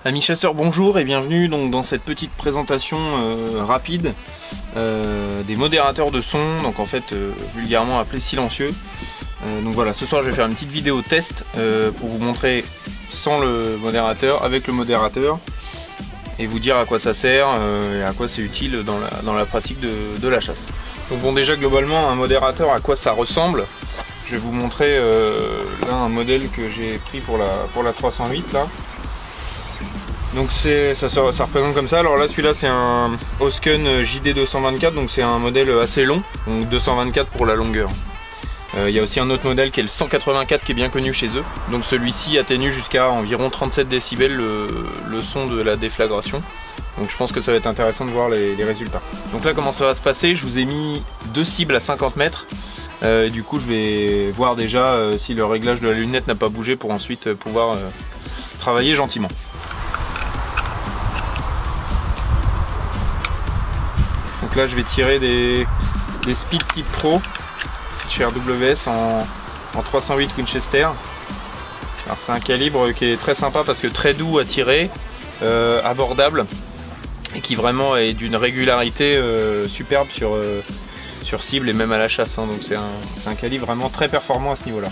Amis chasseurs, bonjour et bienvenue donc dans cette petite présentation rapide des modérateurs de son, donc en fait vulgairement appelés silencieux. Donc voilà, ce soir je vais faire une petite vidéo test pour vous montrer sans le modérateur, avec le modérateur, et vous dire à quoi ça sert et à quoi c'est utile dans la pratique de la chasse. Donc bon, déjà globalement un modérateur, à quoi ça ressemble. Je vais vous montrer là un modèle que j'ai pris pour la 308 là. Donc ça représente comme ça. Alors là, celui-là c'est un Hosken JD224, donc c'est un modèle assez long, donc 224 pour la longueur. Il y a aussi un autre modèle qui est le 184 qui est bien connu chez eux. Donc celui-ci atténue jusqu'à environ 37 décibels le son de la déflagration. Donc je pense que ça va être intéressant de voir les résultats. Donc là, comment ça va se passer? Je vous ai mis deux cibles à 50 mètres. Du coup je vais voir déjà si le réglage de la lunette n'a pas bougé pour ensuite pouvoir travailler gentiment. Donc là je vais tirer des Speed Type Pro chez RWS en 308 Winchester. Alors c'est un calibre qui est très sympa parce que très doux à tirer, abordable, et qui vraiment est d'une régularité superbe sur cible et même à la chasse, hein. Donc c'est un calibre vraiment très performant à ce niveau là.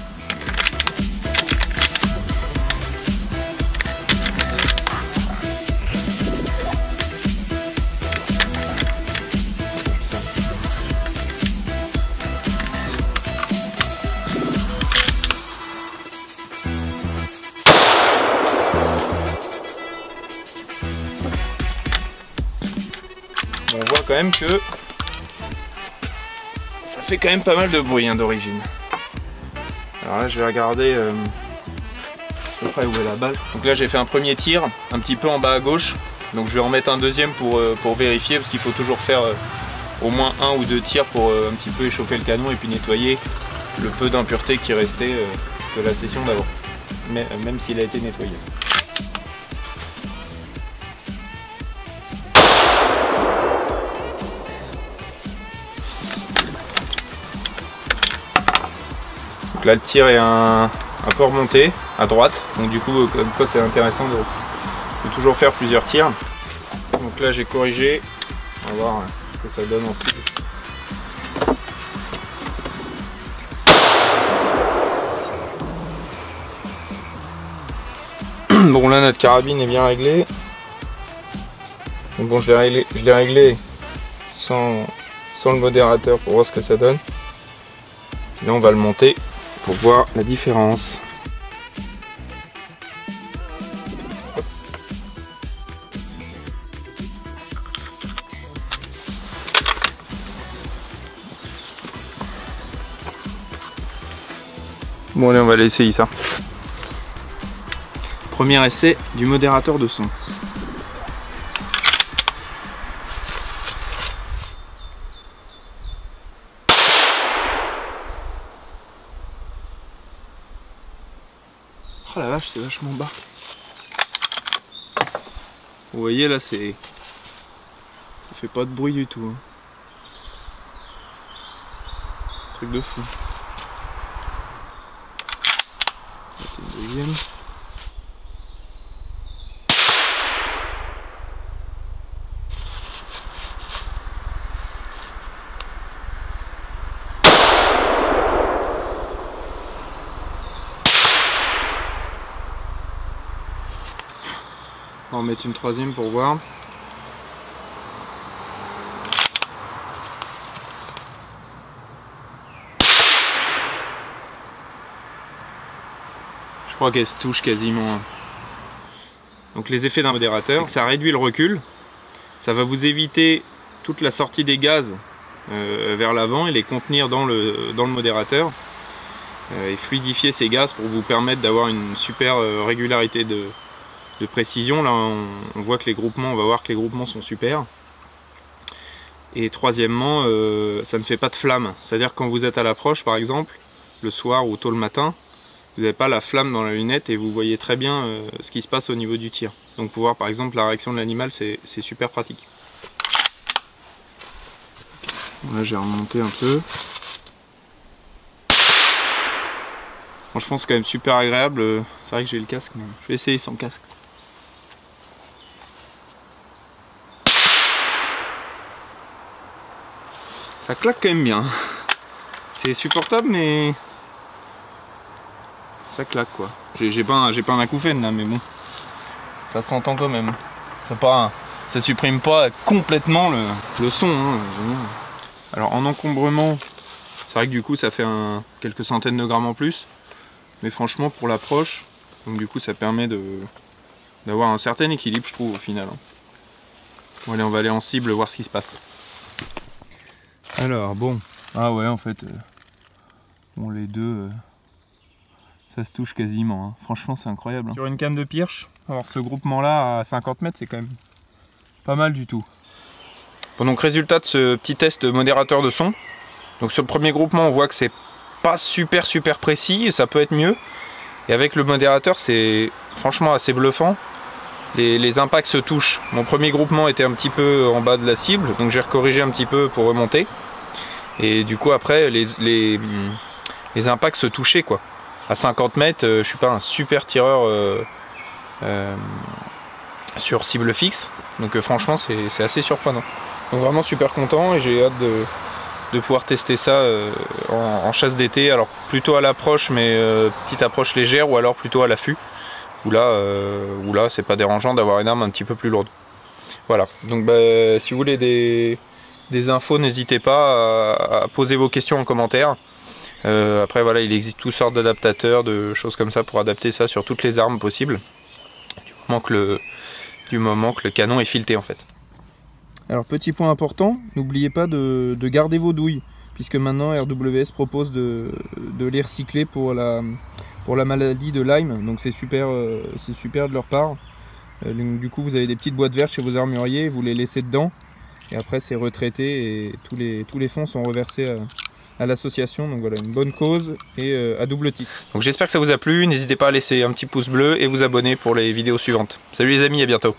On voit quand même que ça fait quand même pas mal de bruit, hein, d'origine. Alors là je vais regarder à peu près où est la balle. Donc là j'ai fait un premier tir un petit peu en bas à gauche, donc je vais en mettre un deuxième pour vérifier, parce qu'il faut toujours faire au moins un ou deux tirs pour un petit peu échauffer le canon et puis nettoyer le peu d'impureté qui restait de la session d'avant, même s'il a été nettoyé. Donc là le tir est un peu remonté à droite, donc du coup comme quoi c'est intéressant de toujours faire plusieurs tirs. Donc là j'ai corrigé, on va voir ce que ça donne en cible. Bon là notre carabine est bien réglée. Donc bon, je l'ai réglé sans le modérateur pour voir ce que ça donne. Là on va le monter pour voir la différence. Bon allez, on va aller essayer ça. Premier essai du modérateur de son. Oh la vache, c'est vachement bas. Vous voyez là, ça fait pas de bruit du tout, hein. Truc de fou. C'est une deuxième. On va en mettre une troisième pour voir. Je crois qu'elle se touche quasiment. Donc les effets d'un modérateur, ça réduit le recul, ça va vous éviter toute la sortie des gaz vers l'avant et les contenir dans le modérateur et fluidifier ces gaz pour vous permettre d'avoir une super régularité de précision. Là on voit que les groupements, on va voir que les groupements sont super. Et troisièmement, ça ne fait pas de flamme. C'est-à-dire quand vous êtes à l'approche par exemple, le soir ou tôt le matin, vous n'avez pas la flamme dans la lunette et vous voyez très bien ce qui se passe au niveau du tir. Donc pour voir par exemple la réaction de l'animal, c'est super pratique. Là j'ai remonté un peu. Franchement c'est quand même super agréable. C'est vrai que j'ai le casque, mais je vais essayer sans casque. Ça claque quand même bien. C'est supportable mais ça claque quoi. J'ai pas un acouphène là mais bon. Ça s'entend quand même. Ça supprime pas complètement le son. Hein. Alors en encombrement, c'est vrai que du coup ça fait quelques centaines de grammes en plus. Mais franchement pour l'approche, donc du coup ça permet d'avoir un certain équilibre je trouve au final. Bon allez, on va aller en cible voir ce qui se passe. Alors bon, ah ouais en fait, bon les deux, ça se touche quasiment, hein. Franchement c'est incroyable. Hein. Sur une canne de Pirch, alors ce groupement là à 50 mètres c'est quand même pas mal du tout. Bon donc résultat de ce petit test modérateur de son. Donc sur le premier groupement on voit que c'est pas super précis et ça peut être mieux. Et avec le modérateur c'est franchement assez bluffant. Les impacts se touchent. Mon premier groupement était un petit peu en bas de la cible, donc j'ai recorrigé un petit peu pour remonter. Et du coup après les impacts se touchaient quoi. À 50 mètres, je suis pas un super tireur sur cible fixe. Donc franchement c'est assez surprenant. Donc vraiment super content et j'ai hâte de pouvoir tester ça en chasse d'été. Alors plutôt à l'approche mais petite approche légère ou alors plutôt à l'affût. Où là c'est pas dérangeant d'avoir une arme un petit peu plus lourde. Voilà, donc si vous voulez des infos, n'hésitez pas à poser vos questions en commentaire. Après voilà, il existe toutes sortes d'adaptateurs, de choses comme ça pour adapter ça sur toutes les armes possibles. Du moment que le canon est fileté en fait. Alors petit point important, n'oubliez pas de garder vos douilles, puisque maintenant RWS propose de les recycler pour la maladie de Lyme, donc c'est super de leur part. Du coup vous avez des petites boîtes vertes chez vos armuriers, vous les laissez dedans et après c'est retraité et tous les fonds sont reversés à l'association. Donc voilà, une bonne cause et à double titre. Donc j'espère que ça vous a plu, n'hésitez pas à laisser un petit pouce bleu et vous abonner pour les vidéos suivantes. Salut les amis, à bientôt.